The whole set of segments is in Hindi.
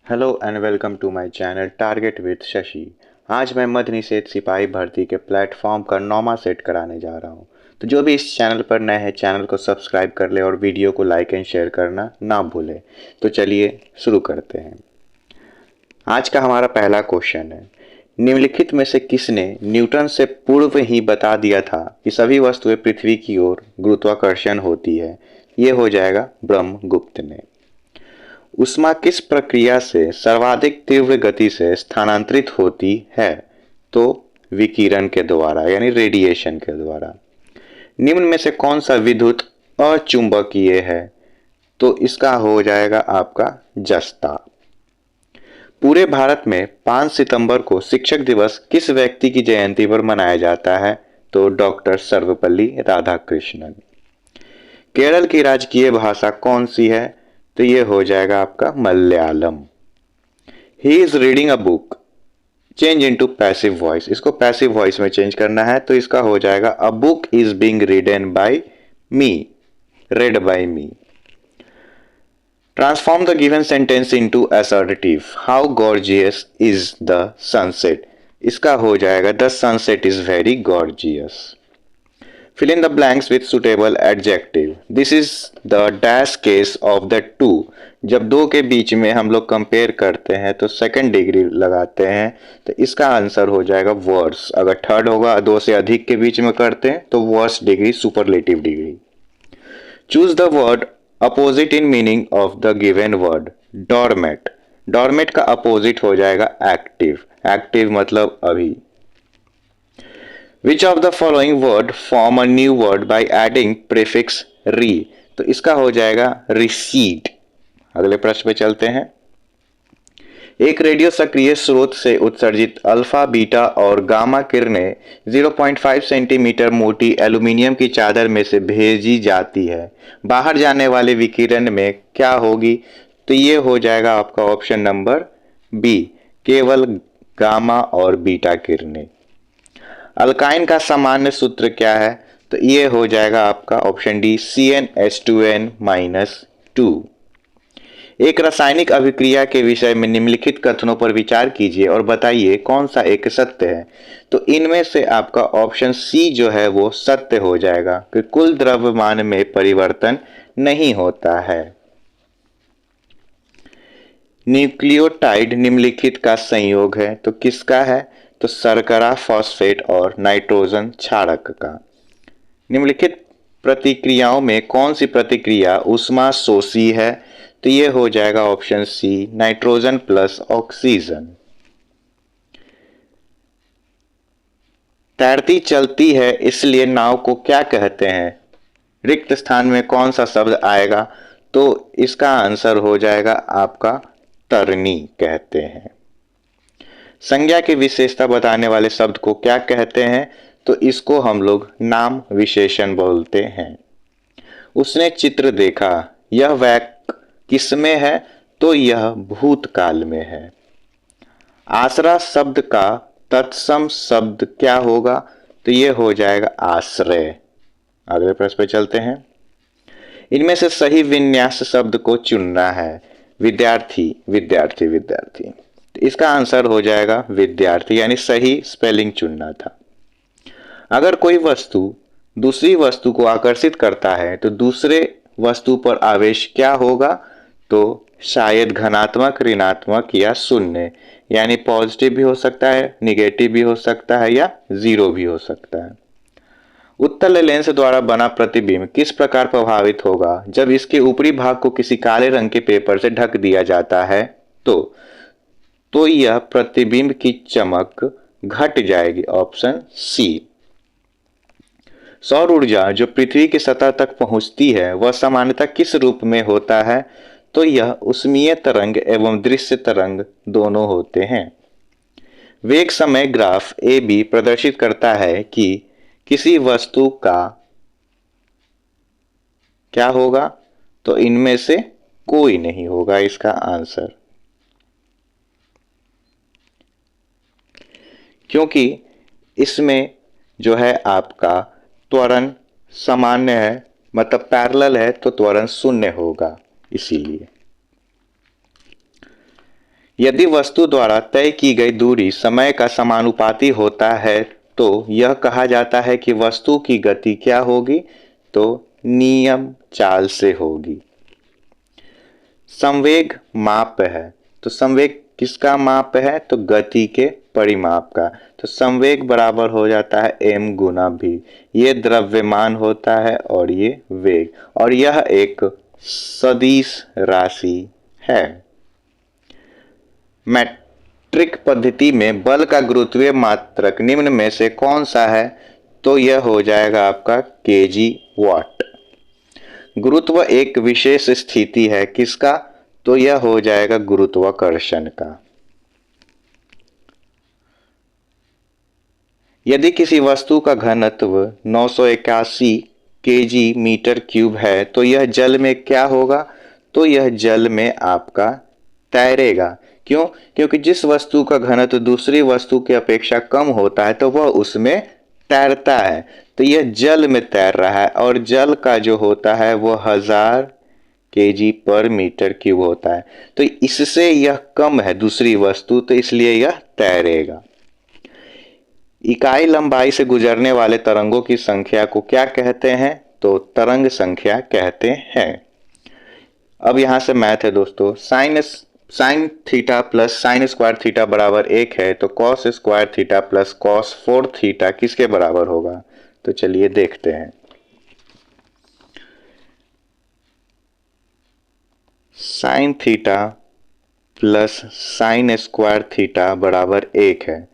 Hello and welcome to my channel target with Shashi. आज मैं मध्य निषेध सिपाही भर्ती के प्लेटफॉर्म का 9वां सेट कराने जा रहा हूं। तो जो भी इस चैनल पर नए हैं चैनल को सब्सक्राइब कर ले और वीडियो को लाइक एंड शेयर करना ना भूलें। तो चलिए शुरू करते हैं। आज का हमारा पहला क्वेश्चन है, निम्नलिखित में से किसने न्यूटन से पूर्व ही बता दिया था कि सभी वस्तुएं पृथ्वी की ओर गुरुत्वाकर्षण होती है? ये हो जाएगा ब्रह्मगुप्त ने। ऊष्मा किस प्रक्रिया से सर्वाधिक तीव्र गति से स्थानांतरित होती है? तो विकिरण के द्वारा यानी रेडिएशन के द्वारा। निम्न में से कौन सा विद्युत अचुंबकीय है? तो इसका हो जाएगा आपका जस्ता। पूरे भारत में 5 सितंबर को शिक्षक दिवस किस व्यक्ति की जयंती पर मनाया जाता है? तो डॉक्टर सर्वपल्ली राधाकृष्णन। केरल की राजकीय भाषा कौन सी है? तो ये हो जाएगा आपका Malayalam. He is reading a book, change into passive voice. इसको पैसिव वॉइस में चेंज करना है तो इसका हो जाएगा a book is being readen by me, read by me. Transform the given sentence into assertive. How gorgeous is the sunset. इसका हो जाएगा the sunset is very gorgeous. Fill in the blanks with suitable adjective. This is the dash case of the two. जब दो के बीच में हम लोग कंपेयर करते हैं तो सेकंड डिग्री लगाते हैं, तो इसका आंसर हो जाएगा वर्स। अगर थर्ड होगा, दो से अधिक के बीच में करते हैं तो worse degree, superlative degree. Choose the word opposite in meaning of the given word. Dormant, dormant का अपोजिट हो जाएगा एक्टिव। एक्टिव मतलब अभी। Which of the following word form a new word by adding prefix re? तो इसका हो जाएगा recede। अगले प्रश्न पे चलते हैं। एक रेडियो सक्रिय स्रोत से उत्सर्जित अल्फा, बीटा और गामा किरणें 0.5 सेंटीमीटर मोटी एल्यूमीनियम की चादर में से भेजी जाती है। बाहर जाने वाले विकिरण में क्या होगी? तो ये हो जाएगा आपका ऑप्शन नंबर बी, केवल गामा और बीटा किरणें। अल्काइन का सामान्य सूत्र क्या है? तो ये हो जाएगा आपका ऑप्शन डी, CnH2n-2। एक रासायनिक अभिक्रिया के विषय में निम्नलिखित कथनों पर विचार कीजिए और बताइए कौन सा एक सत्य है। तो इनमें से आपका ऑप्शन सी जो है वो सत्य हो जाएगा कि कुल द्रव्यमान में परिवर्तन नहीं होता है। न्यूक्लियोटाइड निम्नलिखित का संयोग है, तो किसका है? तो शर्करा, फॉस्फेट और नाइट्रोजन क्षारक का। निम्नलिखित प्रतिक्रियाओं में कौन सी प्रतिक्रिया ऊष्मा शोषी है? तो ये हो जाएगा option C, nitrogen plus oxygen. तैरती चलती है इसलिए नाव को क्या कहते हैं? रिक्त स्थान में कौन सा शब्द आएगा? तो इसका आंसर हो जाएगा आपका तरनी कहते हैं। संज्ञा की विशेषता बताने वाले शब्द को क्या कहते हैं? तो इसको हम लोग नाम विशेषण बोलते हैं। उसने चित्र देखा, यह वाक्य किसमें है? तो यह भूतकाल में है। आसरा शब्द का तत्सम शब्द क्या होगा? तो यह हो जाएगा आश्रय। अगले प्रश्न पे चलते हैं। इनमें से सही विन्यास शब्द को चुनना है। विद्यार्थी, विद्यार्थी, विद्यार्थी। तो इसका आंसर हो जाएगा विद्यार्थी, यानी सही स्पेलिंग चुनना था। अगर कोई वस्तु दूसरी वस्तु को आकर्षित करता है तो दूसरे वस्तु पर आवेश क्या होगा? तो शायद धनात्मक, ऋणात्मक या शून्य, यानी पॉजिटिव भी हो सकता है, निगेटिव भी हो सकता है या जीरो भी हो सकता है। उत्तल लेंस द्वारा बना प्रतिबिंब किस प्रकार प्रभावित होगा जब इसके ऊपरी भाग को किसी काले रंग के पेपर से ढक दिया जाता है? तो यह प्रतिबिंब की चमक घट जाएगी, ऑप्शन सी। सौर ऊर्जा जो पृथ्वी की सतह तक पहुंचती है वह सामान्यतः किस रूप में होता है? तो यह ऊष्मीय तरंग एवं दृश्य तरंग दोनों होते हैं। वेग समय ग्राफ ए बी प्रदर्शित करता है कि किसी वस्तु का क्या होगा? तो इनमें से कोई नहीं होगा इसका आंसर, क्योंकि इसमें जो है आपका त्वरण सामान्य है, मतलब पैरेलल है, तो त्वरण शून्य होगा इसीलिए। यदि वस्तु द्वारा तय की गई दूरी समय का समानुपाती होता है तो यह कहा जाता है कि वस्तु की गति क्या होगी, तो नियम चाल से होगी। संवेग माप है, तो संवेग किसका माप है, तो गति के परिमाप का। तो संवेग बराबर हो जाता है m गुना v। ये द्रव्यमान होता है और ये वेग, और यह एक सदिश राशि है। मैट्रिक पद्धति में बल का गुरुत्वीय मात्रक निम्न में से कौन सा है, तो यह हो जाएगा आपका केजी वाट। गुरुत्व एक विशेष स्थिति है किसका, तो यह हो जाएगा गुरुत्वाकर्षण का। यदि किसी वस्तु का घनत्व 981 केजी मीटर क्यूब है तो यह जल में क्या होगा, तो यह जल में आपका तैरेगा। क्यों, क्योंकि जिस वस्तु का घनत्व दूसरी वस्तु की अपेक्षा कम होता है तो वह उसमें तैरता है। तो यह जल में तैर रहा है, और जल का जो होता है वो 1000 केजी पर मीटर क्यूब होता है। तो इससे यह कम है दूसरी वस्तु, तो इसलिए यह तैरेगा। इकाई लंबाई से गुजरने वाले तरंगों की संख्या को क्या कहते हैं, तो तरंग संख्या कहते हैं। अब यहां से मैथ है दोस्तों। Sine theta plus sine square theta बराबर 1 है, तो cos square theta plus cos 4 theta किसके बराबर होगा, तो चलिए देखते हैं। Sine theta plus sine square theta बराबर 1 है,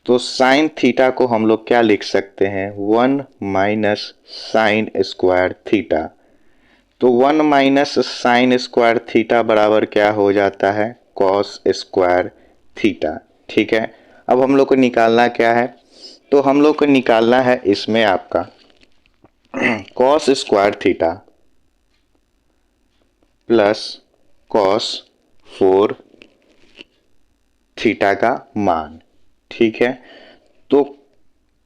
तो साइन थीटा को हम लोग क्या लिख सकते हैं, 1 माइनस साइन स्क्वायर थीटा। तो 1 माइनस साइन स्क्वायर थीटा बराबर क्या हो जाता है, कॉस स्क्वायर थीटा। ठीक है, अब हम लोग को निकालना क्या है, तो हम लोग को निकालना है इसमें आपका cos square theta plus cos 4 theta का मान। ठीक है, तो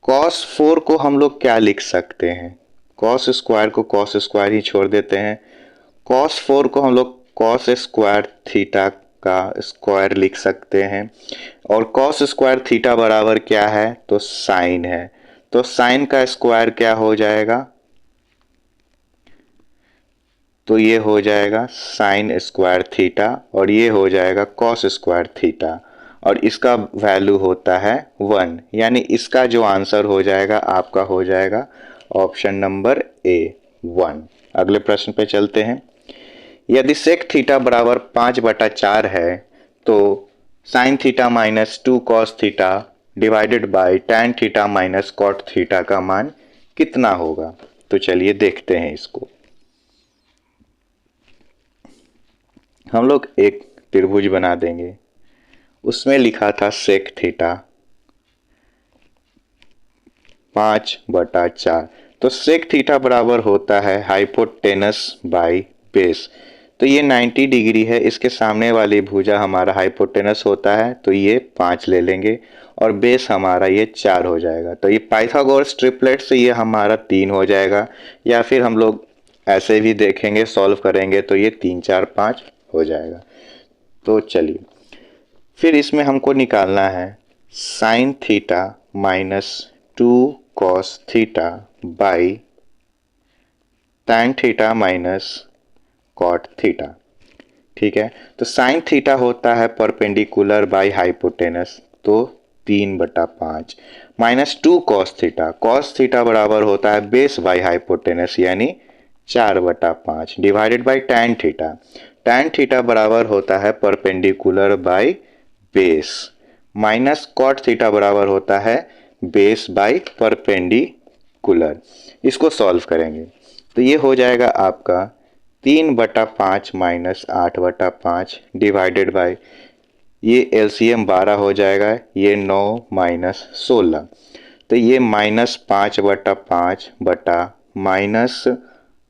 कॉस 4 को हम लोग क्या लिख सकते हैं, कॉस स्क्वायर को कॉस स्क्वायर ही छोड़ देते हैं। कॉस 4 को हम लोग कॉस स्क्वायर थीटा का स्क्वायर लिख सकते हैं, और कॉस स्क्वायर थीटा बराबर क्या है, तो साइन है। तो साइन का स्क्वायर क्या हो जाएगा, तो ये हो जाएगा साइन स्क्वायर थीटा, और ये हो जाएगा कॉस स्क्वायर थीटा, और इसका वैल्यू होता है 1। यानी इसका जो आंसर हो जाएगा आपका हो जाएगा ऑप्शन नंबर ए 1। अगले प्रश्न पे चलते हैं। यदि सेक थीटा बराबर 5/4 है तो sine theta minus 2 cos theta divided by tan theta minus cot theta का मान कितना होगा, तो चलिए देखते हैं इसको। हम लोग एक त्रिभुज बना देंगे, उसमें लिखा था सेक थीटा 5/4, तो सेक थीटा बराबर होता है हाइपोटेनस बाई बेस। तो ये 90 डिग्री है, इसके सामने वाली भुजा हमारा हाइपोटेनस होता है, तो ये 5 ले लेंगे, और बेस हमारा ये 4 हो जाएगा। तो ये पाइथागोरस ट्रिपलेट से ये हमारा 3 हो जाएगा, या फिर हम लोग ऐसे भी देखेंगे, सॉल्व करेंगे तो ये 3 4 5 हो जाएगा। तो चलिए फिर इसमें हमको निकालना है sine theta minus 2 cos theta by tan theta minus cot theta. ठीक है, तो साइन थीटा होता है परपेंडिकुलर बाई हाइपोटेनस, तो 3/5 माइनस 2 कॉस थीटा बराबर होता है बेस बाई हाइपोटेनस यानी 4/5 डिवाइडेड बाई टैन थीटा बराबर होता है perpendicular by base, minus cot theta बराबर होता है बेस बाई परपेंडिकुलर। इसको सॉल्व करेंगे तो ये हो जाएगा आपका 3/5 माइनस 8/5 डिवाइडेड बाई, ये एलसीएम 12 हो जाएगा, ये 9 माइनस 16, तो ये -5/5 बटा माइनस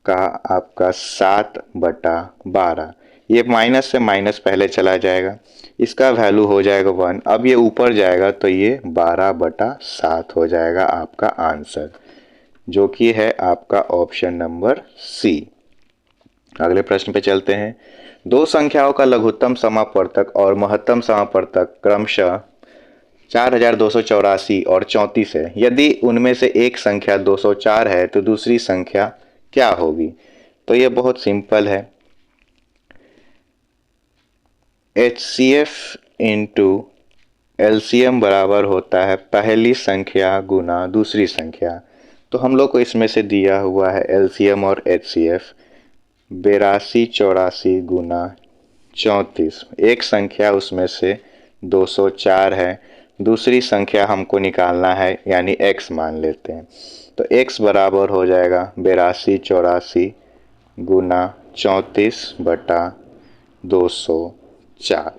का आपका 7/12, ये माइनस से माइनस पहले चला जाएगा, इसका वैल्यू हो जाएगा 1। अब ये ऊपर जाएगा तो ये 12/7 हो जाएगा आपका आंसर, जो कि है आपका ऑप्शन नंबर सी। अगले प्रश्न पे चलते हैं। दो संख्याओं का लघुत्तम समापवर्तक और महत्तम समापवर्तक क्रमशः 4284 और 34 है। यदि उनमें से एक संख्या 204 है तो दूसरी संख्या क्या होगी? तो ये बहुत सिंपल है। HCF इंटू एलसीएम बराबर होता है पहली संख्या गुना दूसरी संख्या। तो हम लोग को इसमें से दिया हुआ है एलसीएम और HCF 8284 गुना 34। एक संख्या उसमें से 204 है, दूसरी संख्या हमको निकालना है यानी x मान लेते हैं। तो x बराबर हो जाएगा 8284 गुना 34/204।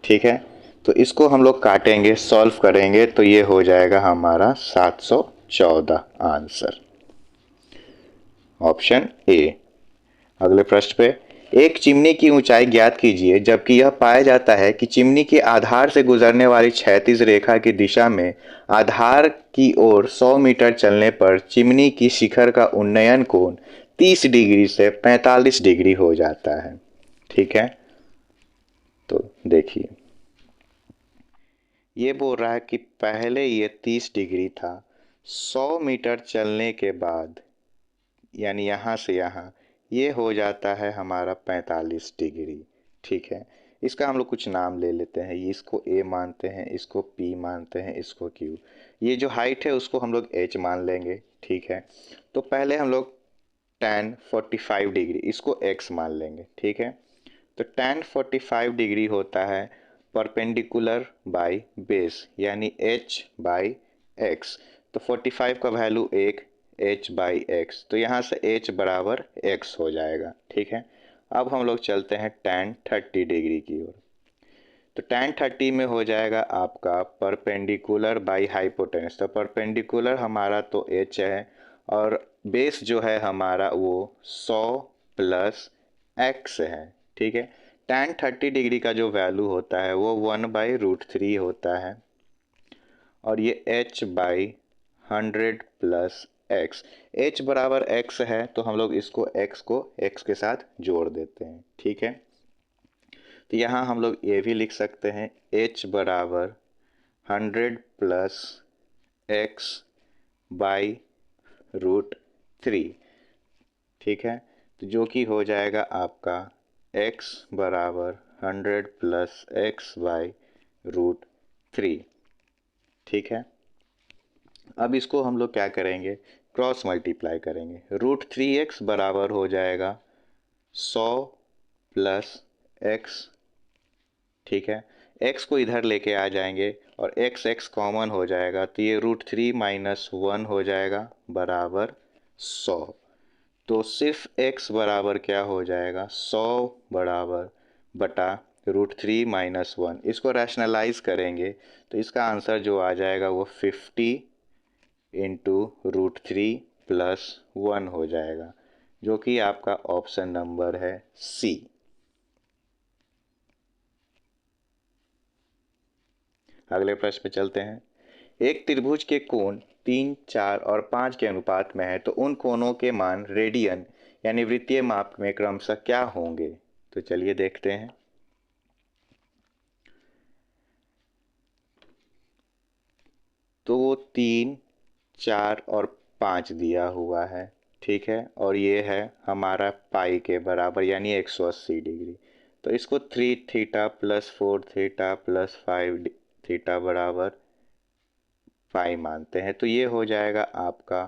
ठीक है, तो इसको हम लोग काटेंगे, सॉल्व करेंगे तो ये हो जाएगा हमारा 714 आंसर, ऑप्शन ए। अगले प्रश्न पे, एक चिमनी की ऊंचाई ज्ञात कीजिए जबकि यह पाया जाता है कि चिमनी के आधार से गुजरने वाली क्षैतिज रेखा की दिशा में आधार की ओर 100 मीटर चलने पर चिमनी की शिखर का उन्नयन कोण 30 डिग्री से 45 डिग्री हो जाता है। ठीक है, तो देखिए ये बोल रहा है कि पहले ये 30 डिग्री था, 100 मीटर चलने के बाद यानी यहाँ से यहाँ ये हो जाता है हमारा 45 डिग्री। ठीक है, इसका हम लोग कुछ नाम ले लेते हैं। इसको ए मानते हैं, इसको पी मानते हैं, इसको क्यू। ये जो हाइट है उसको हम लोग एच मान लेंगे। ठीक है, तो पहले हम लोग tan 45 डिग्री इसको एक्स मान लेंगे। ठीक है, तो tan 45 डिग्री होता है परपेंडिकुलर बाई बेस यानी h बाई एक्स। तो 45 का वैल्यू एक, h बाई एक्स, तो यहाँ से h बराबर x हो जाएगा। ठीक है, अब हम लोग चलते हैं tan 30 डिग्री की ओर। तो tan 30 में हो जाएगा आपका परपेंडिकुलर बाई हाइपोटेनस। तो परपेंडिकुलर हमारा तो h है और बेस जो है हमारा वो 100 प्लस x है। ठीक है, tan 30 डिग्री का जो वैल्यू होता है वो 1/√3 होता है और ये h by 100 plus x। h बराबर x है तो हम लोग इसको x को x के साथ जोड़ देते हैं। ठीक है, तो यहाँ हम लोग ये भी लिख सकते हैं h बराबर 100 प्लस x बाई √3। ठीक है, तो जो कि हो जाएगा आपका x बराबर 100 प्लस एक्स बाई √3। ठीक है, अब इसको हम लोग क्या करेंगे, क्रॉस मल्टीप्लाई करेंगे। √3x बराबर हो जाएगा 100 प्लस एक्स। ठीक है, x को इधर लेके आ जाएंगे और x कॉमन हो जाएगा तो ये √3 माइनस 1 हो जाएगा बराबर 100। तो सिर्फ x बराबर क्या हो जाएगा, 100 बराबर बटा √3 माइनस 1। इसको रैशनलाइज करेंगे तो इसका आंसर जो आ जाएगा वो 50 इंटू √3 प्लस 1 हो जाएगा, जो कि आपका ऑप्शन नंबर है सी। अगले प्रश्न पे चलते हैं। एक त्रिभुज के कोण 3, 4 और 5 के अनुपात में है तो उन कोणों के मान रेडियन यानी वृत्तीय माप में क्रमशः क्या होंगे? तो चलिए देखते हैं। तो वो 3, 4 और 5 दिया हुआ है। ठीक है, और ये है हमारा पाई के बराबर यानी 180 डिग्री। तो इसको 3 theta plus 4 theta plus 5 theta बराबर पाई मानते हैं। तो ये हो जाएगा आपका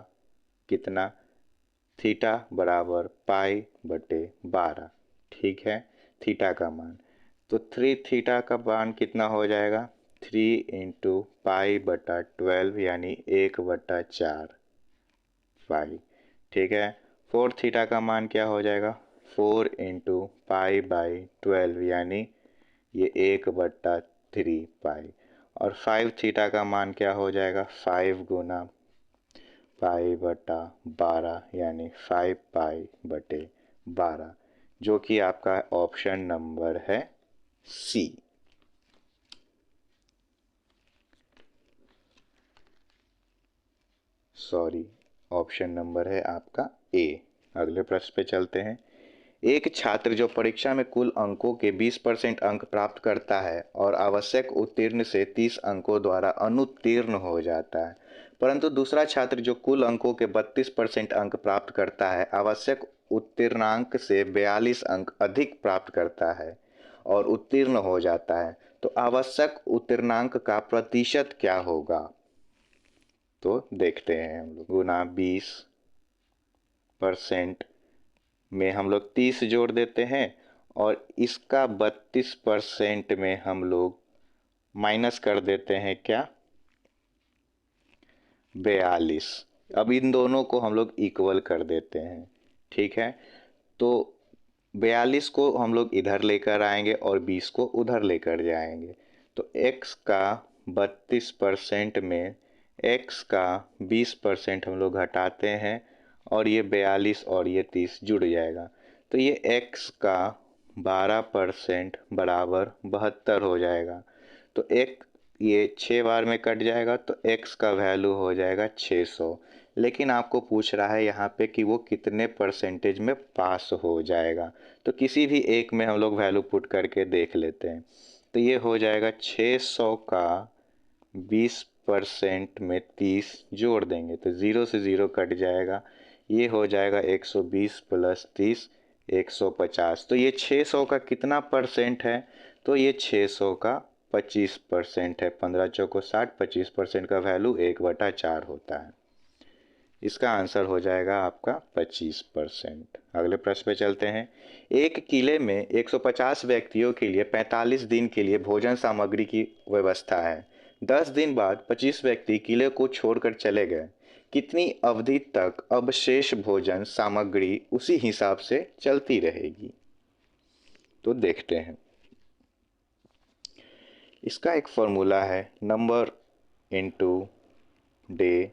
कितना, थीटा बराबर पाई बटे 12। ठीक है, थीटा का मान, तो 3 थीटा का मान कितना हो जाएगा, 3 इंटू पाई बटा 12 यानी 1/4 पाई। ठीक है, 4 थीटा का मान क्या हो जाएगा, 4 इंटू पाई बाई 12 यानी ये 1/3 पाई। और 5 थीटा का मान क्या हो जाएगा, 5 गुना पाई बटा 12 यानी 5 पाई बटे 12, जो कि आपका ऑप्शन नंबर है सी। सॉरी, ऑप्शन नंबर है आपका ए। अगले प्रश्न पे चलते हैं। एक छात्र जो परीक्षा में कुल अंकों के 20% अंक प्राप्त करता है और आवश्यक उत्तीर्ण से 30 अंकों द्वारा अनुत्तीर्ण हो जाता है, परंतु दूसरा छात्र जो कुल अंकों के 32% अंक प्राप्त करता है, आवश्यक उत्तीर्णांक से 42 अंक अधिक प्राप्त करता है और उत्तीर्ण हो जाता है, तो आवश्यक उत्तीर्णांक का प्रतिशत क्या होगा? तो देखते हैं हम लोग। गुना 20% में हम लोग 30 जोड़ देते हैं और इसका 32% में हम लोग माइनस कर देते हैं क्या? 42। अब इन दोनों को हम लोग इक्वल कर देते हैं, ठीक है। तो 42 को हम लोग इधर लेकर आएंगे और 20 को उधर लेकर जाएंगे, तो x का 32% में x का 20% हम लोग घटाते हैं और ये 42 और ये 30 जुड़ जाएगा, तो ये x का 12% बराबर 72 हो जाएगा। तो एक ये 6 बार में कट जाएगा तो x का वैल्यू हो जाएगा 600। लेकिन आपको पूछ रहा है यहाँ पे कि वो कितने परसेंटेज में पास हो जाएगा, तो किसी भी एक में हम लोग वैल्यू पुट करके देख लेते हैं। तो ये हो जाएगा 600 का 20% में 30 जोड़ देंगे तो 0 से 0 कट जाएगा, ये हो जाएगा 120 प्लस 30 150। तो ये 600 का कितना परसेंट है? तो ये 600 का 25% है। 15 चौको 60, 25% का वैल्यू 1/4 होता है। इसका आंसर हो जाएगा आपका 25%। अगले प्रश्न पे चलते हैं। एक किले में 150 व्यक्तियों के लिए 45 दिन के लिए भोजन सामग्री की व्यवस्था है। 10 दिन बाद 25 व्यक्ति किले को छोड़कर चले गए। कितनी अवधि तक अब शेष भोजन सामग्री उसी हिसाब से चलती रहेगी? तो देखते हैं। इसका एक फॉर्मूला है, नंबर इनटू डे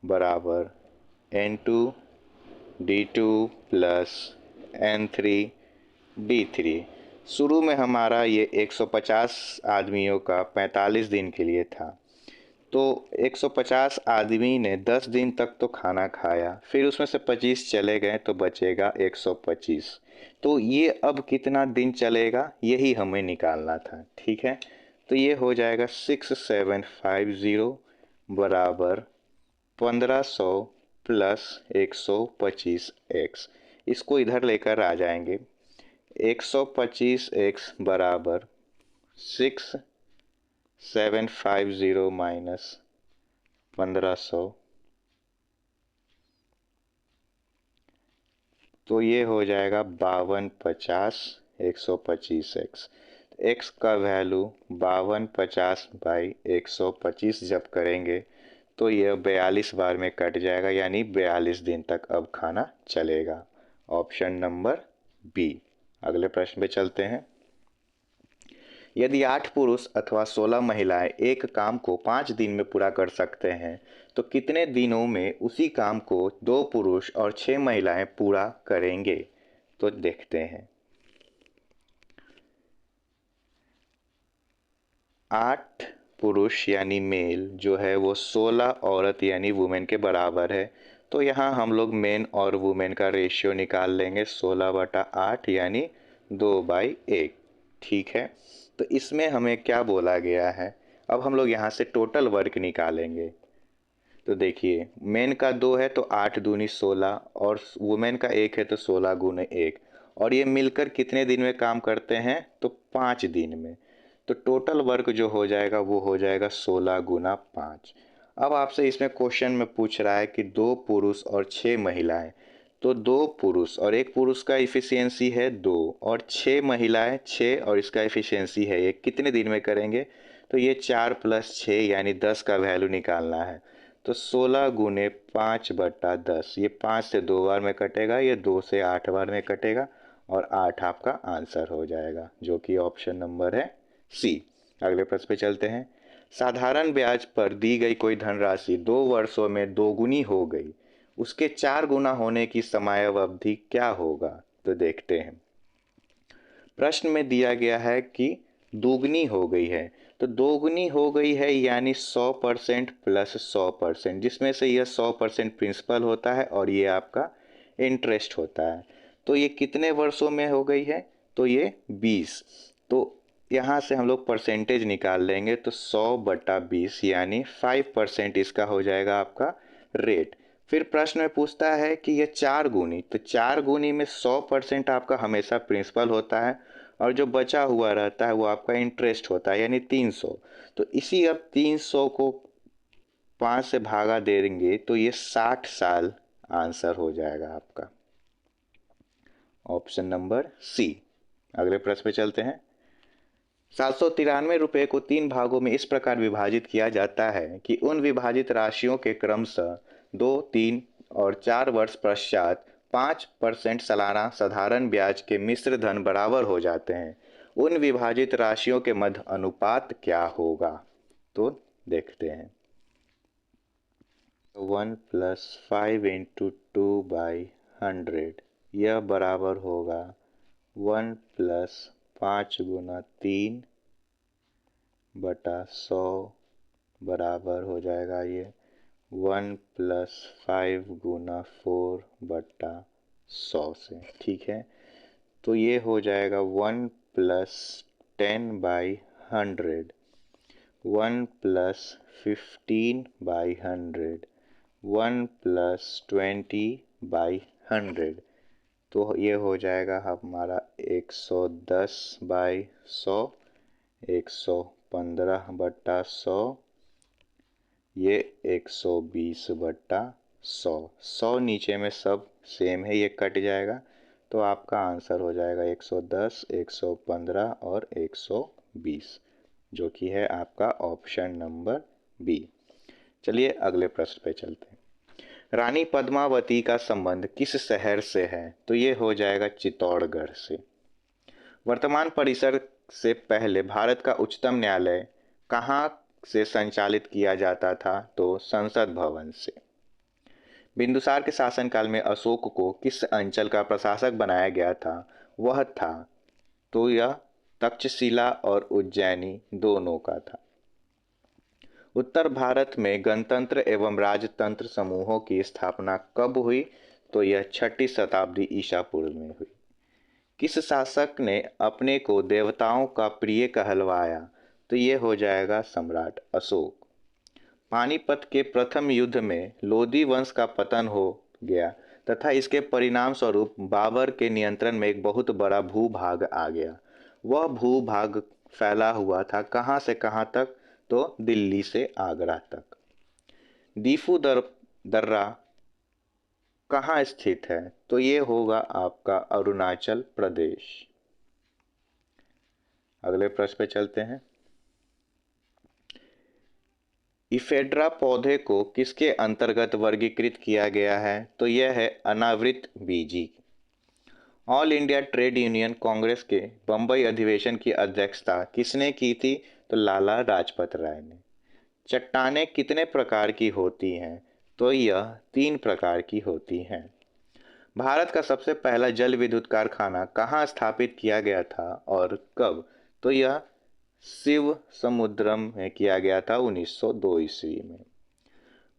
बराबर N2 D2 plus N3 D3। शुरू में हमारा ये 150 आदमियों का 45 दिन के लिए था, तो 150 आदमी ने 10 दिन तक तो खाना खाया, फिर उसमें से 25 चले गए तो बचेगा 125। तो ये अब कितना दिन चलेगा यही हमें निकालना था, ठीक है। तो ये हो जाएगा 6750 बराबर 1500 प्लस 125x। इसको इधर लेकर आ जाएंगे। 125x बराबर 6750 माइनस 1500, तो ये हो जाएगा 5250 125x। x का वैल्यू 5250 बाई 125 जब करेंगे तो यह 42 बार में कट जाएगा, यानी 42 दिन तक अब खाना चलेगा। Option number B. अगले प्रश्न पे चलते हैं। यदि 8 पुरुष अथवा 16 महिलाएं एक काम को 5 दिन में पूरा कर सकते हैं, तो कितने दिनों में उसी काम को 2 पुरुष और 6 महिलाएं पूरा करेंगे? तो देखते हैं। 8 पुरुष यानी मेल जो है वो 16 औरत यानी वुमेन के बराबर है, तो यहाँ हम लोग मेन और वुमेन का रेशियो निकाल लेंगे 16/8 यानी 2/1, ठीक है। तो इसमें हमें क्या बोला गया है, अब हम लोग यहाँ से टोटल वर्क निकालेंगे। तो देखिए मेन का 2 है तो 8 दूनी 16 और वुमेन का 1 है तो 16 गुने 1, और ये मिलकर कितने दिन में काम करते हैं? तो 5 दिन में। तो टोटल वर्क जो हो जाएगा वो हो जाएगा 16 गुना 5। अब आपसे इसमें क्वेश्चन में पूछ रहा है कि 2 पुरुष और 6 महिलाएं, तो 2 पुरुष और 1 पुरुष का इफिशियंसी है 2 और 6 महिलाएं 6 और इसका इफिशियंसी है 1, कितने दिन में करेंगे? तो ये 4 + 6 यानी 10 का वैल्यू निकालना है। तो 16 गुने 5/10, ये 5 से 2 बार में कटेगा, ये 2 से 8 बार में कटेगा और 8 आपका आंसर हो जाएगा, जो कि ऑप्शन नंबर है सी। अगले प्रश्न पे चलते हैं। साधारण ब्याज पर दी गई कोई धनराशि 2 वर्षों में दोगुनी हो गई, उसके 4 गुना होने की समयावधि क्या होगा? तो देखते हैं। प्रश्न में दिया गया है कि दोगुनी हो गई है, तो दोगुनी हो गई है यानी 100% प्लस 100%, जिसमें से यह 100% प्रिंसिपल होता है और ये आपका इंटरेस्ट होता है। तो ये कितने वर्षों में हो गई है, तो ये 20। तो यहाँ से हम लोग परसेंटेज निकाल लेंगे, तो 100/20 यानी 5% इसका हो जाएगा आपका रेट। फिर प्रश्न में पूछता है कि ये 4 गुनी, तो 4 गुनी में 100% आपका हमेशा प्रिंसिपल होता है और जो बचा हुआ रहता है वो आपका इंटरेस्ट होता है, यानी 300। तो इसी अब 300 को 5 से भागा देंगे तो ये 60 साल आंसर हो जाएगा आपका, ऑप्शन नंबर सी। अगले प्रश्न पे चलते हैं। 793 रुपये को 3 भागों में इस प्रकार विभाजित किया जाता है कि उन विभाजित राशियों के क्रमशः 2, 3 और 4 वर्ष पश्चात 5% सालाना साधारण ब्याज के मिश्र धन बराबर हो जाते हैं। उन विभाजित राशियों के मध्य अनुपात क्या होगा, तो देखते हैं। 1 + 5 × 2/100 यह बराबर होगा 1 + 5 × 3/100 बराबर हो जाएगा ये 1 + 5 × 4/100 से, ठीक है। तो ये हो जाएगा 1 + 10/100, 1 + 15/100, 1 + 20/100। तो ये हो जाएगा हमारा 110/100, 115/100, ये 120/100। 100 नीचे में सब सेम है, ये कट जाएगा, तो आपका आंसर हो जाएगा 110, 115 और 120, जो कि है आपका ऑप्शन नंबर बी। चलिए अगले प्रश्न पे चलते हैं। रानी पद्मावती का संबंध किस शहर से है, तो ये हो जाएगा चित्तौड़गढ़ से। वर्तमान परिसर से पहले भारत का उच्चतम न्यायालय कहाँ से संचालित किया जाता था, तो संसद भवन से। बिंदुसार के शासनकाल में अशोक को किस अंचल का प्रशासक बनाया गया था, वह था, तो यह तक्षशिला और उज्जैनी दोनों का था। उत्तर भारत में गणतंत्र एवं राजतंत्र समूहों की स्थापना कब हुई, तो यह 6ठी शताब्दी ईसा पूर्व में हुई। किस शासक ने अपने को देवताओं का प्रिय कहलवाया, तो ये हो जाएगा सम्राट अशोक। पानीपत के प्रथम युद्ध में लोधी वंश का पतन हो गया तथा इसके परिणाम स्वरूप बाबर के नियंत्रण में एक बहुत बड़ा भूभाग आ गया। वह भूभाग फैला हुआ था कहाँ से कहाँ तक, तो दिल्ली से आगरा तक। दीफू दर्रा कहाँ स्थित है, तो ये होगा आपका अरुणाचल प्रदेश। अगले प्रश्न पे चलते हैं। इफेड्रा पौधे को किसके अंतर्गत वर्गीकृत किया गया है, तो यह है अनावृत बीजी। All India trade union congress के बंबई अधिवेशन की अध्यक्षता किसने की थी, तो लाला लाजपत राय ने। चट्टानें कितने प्रकार की होती हैं, तो यह 3 प्रकार की होती हैं। भारत का सबसे पहला जल विद्युत कारखाना कहाँ स्थापित किया गया था और कब, तो यह शिव समुद्रम में किया गया था 1902 ईस्वी में।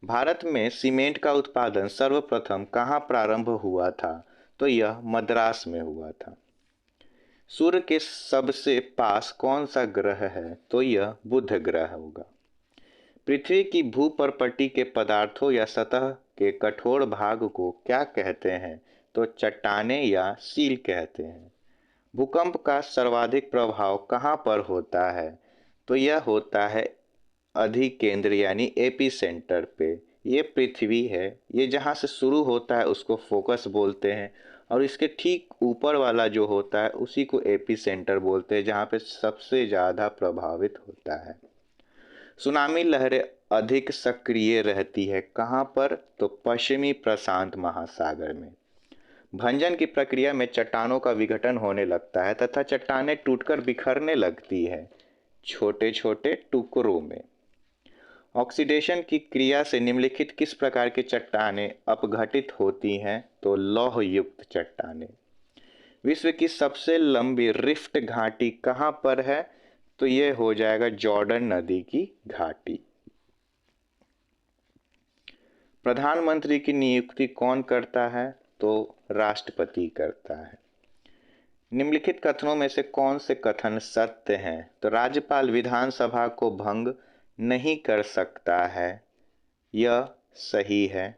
भारत में सीमेंट का उत्पादन सर्वप्रथम कहाँ प्रारंभ हुआ था, तो यह मद्रास में हुआ था। सूर्य के सबसे पास कौन सा ग्रह है, तो यह बुध ग्रह होगा। पृथ्वी की भूपर्पटी के पदार्थों या सतह के कठोर भाग को क्या कहते हैं, तो चट्टानें या सील कहते हैं। भूकंप का सर्वाधिक प्रभाव कहाँ पर होता है, तो यह होता है अधिकेंद्र यानी एपी सेंटर पे। ये पृथ्वी है, ये जहाँ से शुरू होता है उसको फोकस बोलते हैं और इसके ठीक ऊपर वाला जो होता है उसी को एपी सेंटर बोलते हैं, जहाँ पे सबसे ज़्यादा प्रभावित होता है। सुनामी लहरें अधिक सक्रिय रहती है कहाँ पर, तो पश्चिमी प्रशांत महासागर में। भंजन की प्रक्रिया में चट्टानों का विघटन होने लगता है तथा चट्टानें टूटकर बिखरने लगती है छोटे छोटे टुकड़ों में। ऑक्सीडेशन की क्रिया से निम्नलिखित किस प्रकार की चट्टानें अपघटित होती हैं, तो लौह युक्त चट्टानें। विश्व की सबसे लंबी रिफ्ट घाटी कहाँ पर है, तो यह हो जाएगा जॉर्डन नदी की घाटी। प्रधानमंत्री की नियुक्ति कौन करता है, तो राष्ट्रपति करता है। निम्नलिखित कथनों में से कौन से कथन सत्य हैं? तो राज्यपाल विधानसभा को भंग नहीं कर सकता है, यह सही है।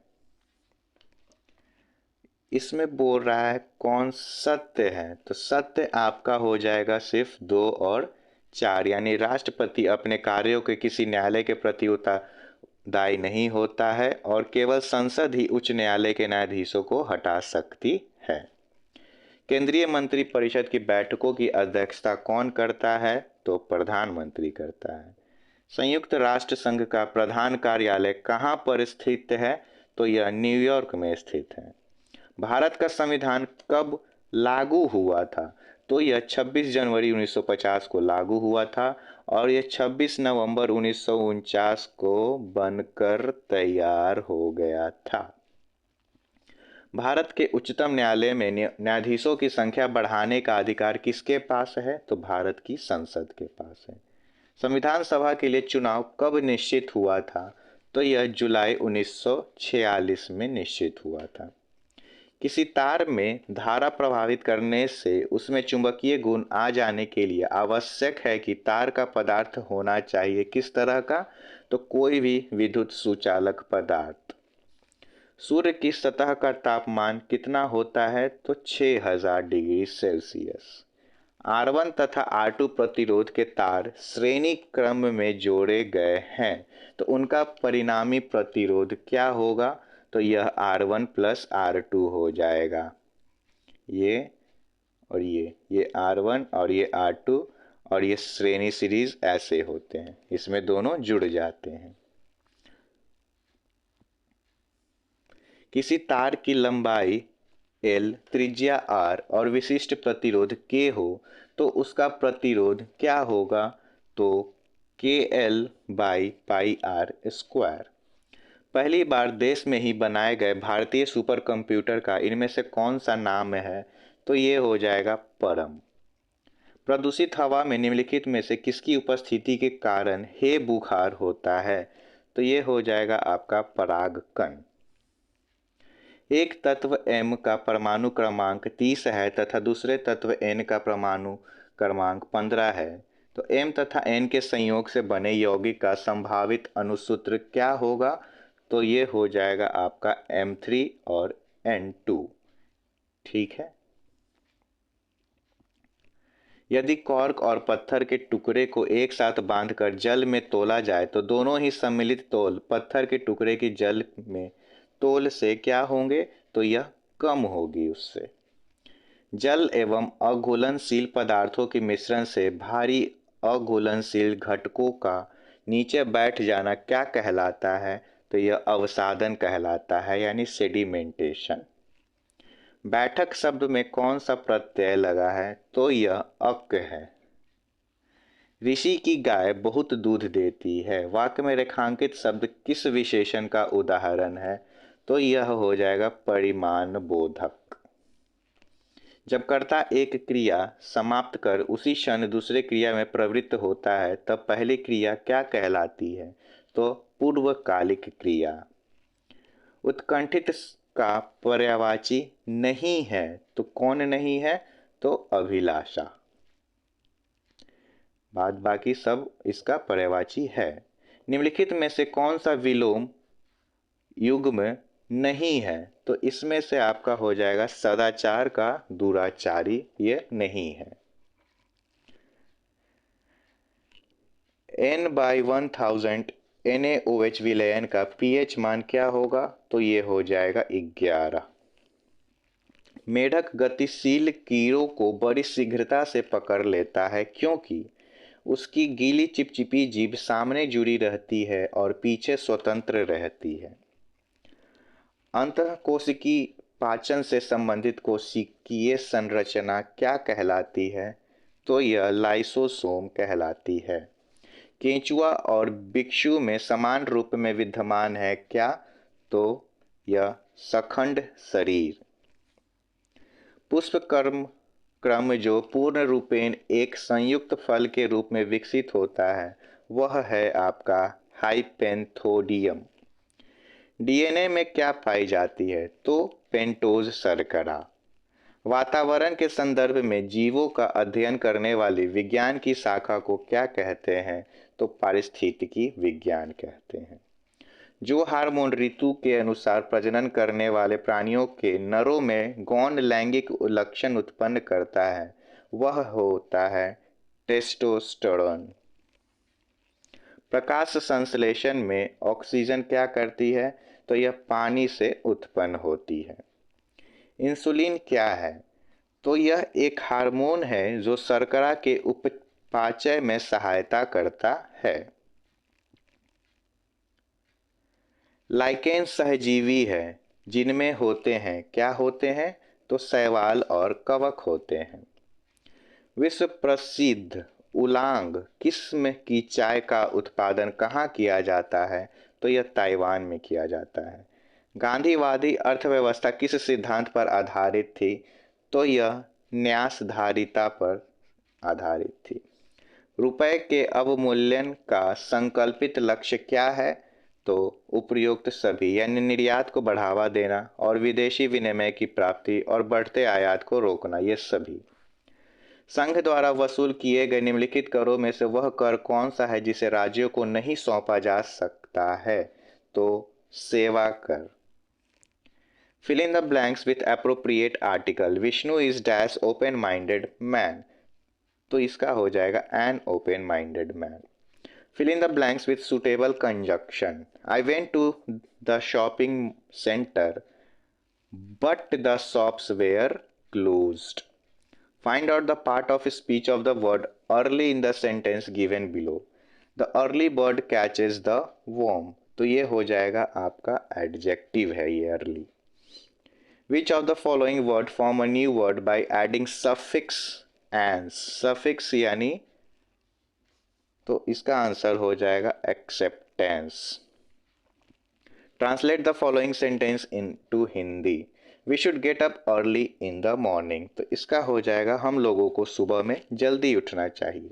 इसमें बोल रहा है कौन सत्य है, तो सत्य आपका हो जाएगा सिर्फ 2 और 4, यानी राष्ट्रपति अपने कार्यों के किसी न्यायालय के प्रति उत्तरदायी नहीं होता है और केवल संसद ही उच्च न्यायालय के न्यायाधीशों को हटा सकती है। केंद्रीय मंत्रिपरिषद की बैठकों की अध्यक्षता कौन करता है? तो प्रधानमंत्री करता है। संयुक्त राष्ट्र संघ का प्रधान कार्यालय कहाँ पर स्थित है? तो यह न्यूयॉर्क में स्थित है। भारत का संविधान कब लागू हुआ था? तो यह 26 जनवरी 1950 को लागू हुआ था और यह 26 नवंबर 1949 को बनकर तैयार हो गया था। भारत के उच्चतम न्यायालय में न्यायाधीशों की संख्या बढ़ाने का अधिकार किसके पास है? तो भारत की संसद के पास है। संविधान सभा के लिए चुनाव कब निश्चित हुआ था? तो यह जुलाई 1946 में निश्चित हुआ था। किसी तार में धारा प्रभावित करने से उसमें चुंबकीय गुण आ जाने के लिए आवश्यक है कि तार का पदार्थ होना चाहिए किस तरह का? तो कोई भी विद्युत सुचालक पदार्थ। सूर्य की सतह का तापमान कितना होता है? तो 6000 डिग्री सेल्सियस। R1 तथा R2 प्रतिरोध के तार श्रेणी क्रम में जोड़े गए हैं, तो उनका परिणामी प्रतिरोध क्या होगा? तो यह R1 प्लस R2 हो जाएगा। ये और ये R1 और ये R2 और ये श्रेणी सीरीज ऐसे होते हैं, इसमें दोनों जुड़ जाते हैं। किसी तार की लंबाई L, त्रिज्या R और विशिष्ट प्रतिरोध K हो तो उसका प्रतिरोध क्या होगा? तो KL by pi R square. पहली बार देश में ही बनाए गए भारतीय सुपर कंप्यूटर का इनमें से कौन सा नाम है? तो ये हो जाएगा परम। प्रदूषित हवा में निम्नलिखित में से किसकी उपस्थिति के कारण हे बुखार होता है? तो ये हो जाएगा आपका परागकण। एक तत्व M का परमाणु क्रमांक 30 है तथा दूसरे तत्व N का परमाणु क्रमांक 15 है, तो M तथा N के संयोग से बने यौगिक का संभावित अणुसूत्र क्या होगा? तो ये हो जाएगा आपका M3 और N2। ठीक है। यदि कॉर्क और पत्थर के टुकड़े को एक साथ बांधकर जल में तोला जाए तो दोनों ही सम्मिलित तौल पत्थर के टुकड़े की जल में तोल से क्या होंगे? तो यह कम होगी उससे। जल एवं अघुलनशील पदार्थों के मिश्रण से भारी अघुलनशील घटकों का नीचे बैठ जाना क्या कहलाता है? तो यह अवसादन कहलाता है, यानी सेडिमेंटेशन। बैठक शब्द में कौन सा प्रत्यय लगा है? तो यह अक है। ऋषि की गाय बहुत दूध देती है, वाक्य में रेखांकित शब्द किस विशेषण का उदाहरण है? तो यह हो जाएगा परिमाण बोधक। जब कर्ता एक क्रिया समाप्त कर उसी क्षण दूसरे क्रिया में प्रवृत्त होता है तब पहली क्रिया क्या कहलाती है? तो पूर्वकालिक क्रिया। उत्कंठित का पर्यायवाची नहीं है, तो कौन नहीं है? तो अभिलाषा। बाद बाकी सब इसका पर्यायवाची है। निम्नलिखित में से कौन सा विलोम युग्म नहीं है? तो इसमें से आपका हो जाएगा सदाचार का दुराचारी, ये नहीं है। N/1000 NaOH विलयन का pH मान क्या होगा? तो ये हो जाएगा 11। मेढक गतिशील कीड़ों को बड़ी शीघ्रता से पकड़ लेता है क्योंकि उसकी गीली चिपचिपी जीभ सामने जुड़ी रहती है और पीछे स्वतंत्र रहती है। अंतःकोशिकीय पाचन से संबंधित कोशिकीय संरचना क्या कहलाती है? तो यह लाइसोसोम कहलाती है। केंचुआ और बिच्छू में समान रूप में विद्यमान है क्या? तो यह सखंड शरीर। पुष्प क्रम जो पूर्ण रूपेण एक संयुक्त फल के रूप में विकसित होता है वह है आपका हाइपेंथोडियम। डीएनए में क्या पाई जाती है? तो पेंटोज शर्करा। वातावरण के संदर्भ में जीवों का अध्ययन करने वाली विज्ञान की शाखा को क्या कहते हैं? तो पारिस्थितिकी विज्ञान कहते हैं। जो हार्मोन ऋतु के अनुसार प्रजनन करने वाले प्राणियों के नरों में गौण लैंगिक लक्षण उत्पन्न करता है वह होता है टेस्टोस्टेरोन। प्रकाश संश्लेषण में ऑक्सीजन क्या करती है? तो यह पानी से उत्पन्न होती है। इंसुलिन क्या है? तो यह एक हार्मोन है जो शर्करा के उपापचय में सहायता करता है। लाइकेन सहजीवी है जिनमें होते हैं, क्या होते हैं? तो शैवाल और कवक होते हैं। विश्व प्रसिद्ध उलांग किस्म की चाय का उत्पादन कहाँ किया जाता है? तो यह ताइवान में किया जाता है। गांधीवादी अर्थव्यवस्था किस सिद्धांत पर आधारित थी? तो यह न्यासधारिता पर आधारित थी। रुपए के अवमूल्यन का संकल्पित लक्ष्य क्या है? तो उपयुक्त सभी यानी निर्यात को बढ़ावा देना और विदेशी विनिमय की प्राप्ति और बढ़ते आयात को रोकना, ये सभी। संघ द्वारा वसूल किए गए निम्नलिखित करों में से वह कर कौन सा है जिसे राज्यों को नहीं सौंपा जा सकता है? तो सेवा कर। Fill in the blanks with appropriate article. Vishnu is dash open minded man. तो इसका हो जाएगा an open minded man. Fill in the blanks with suitable conjunction. I went to the shopping center, but the shops were closed. Find out the part of speech of the word early in the sentence given below. The early bird catches the worm. तो ये हो जाएगा आपका adjective है ये early. Which of the following word form a new word by adding suffix ans? Suffix यानी तो इसका आंसर हो जाएगा acceptance. Translate the following sentence into Hindi. We should get up early in the morning. तो इसका हो जाएगा हम लोगों को सुबह में जल्दी उठना चाहिए।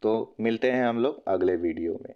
तो मिलते हैं हम लोग अगले वीडियो में।